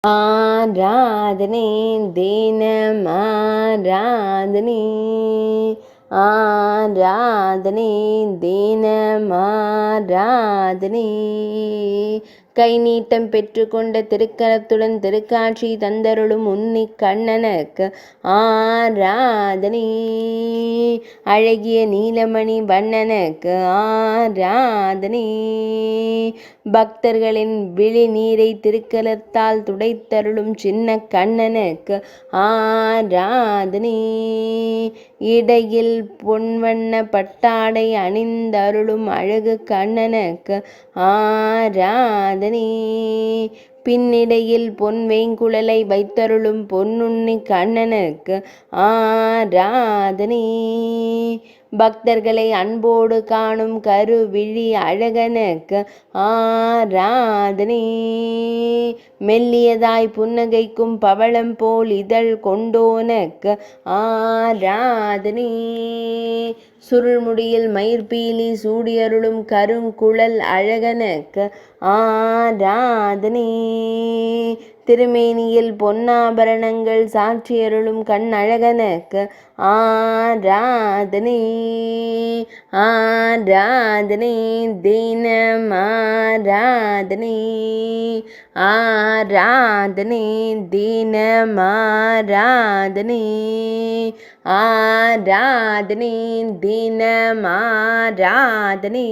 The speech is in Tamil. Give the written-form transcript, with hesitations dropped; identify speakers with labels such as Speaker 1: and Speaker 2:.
Speaker 1: ஆராதனை தினம் ஆராதனை ஆராதனை தினம் ஆராதனை கை நீட்டம் பெற்றுக்கொண்ட திருக்கரத்துடன் திருக்காட்சி தந்தருளும் உன்னி கண்ணனுக்கு ஆராதனை அழகிய நீலமணி வண்ணனுக்கு ஆராதனை பக்தர்களின் விழி நீரை திருக்கலத்தால் துடைத்தருளும் சின்ன கண்ணனுக்கு ஆராதனை இடையில் பொன்வண்ண பட்டாடை அணிந்தருளும் அழகு கண்ணனுக்கு ஆராதனை பின்னிடையில் பொன் வேங்குழலை வைத்தருளும் பொன்னுண்ணி கண்ணனுக்கு ஆராதனை பக்தர்களை அன்போடு காணும் கருவிழி அழகனுக்கு ஆராதனை மெல்லியதாய் புன்னகைக்கும் பவளம் போல் இதழ் கொண்டோனுக்கு ஆராதனை சுருள்முடியில் மயிர்பீலி சூடியருளும் கருங்குழல் அழகனுக்கு ஆராதனை திருமேனியில் பொன்னாபரணங்கள் சாட்சியருளும் கண்ணழகனுக்கு ஆராதனை ஆராதனை தினம் ஆராதனை ஆராதனை தினம் ஆராதனை ஆராதனை தினம் ஆராதனை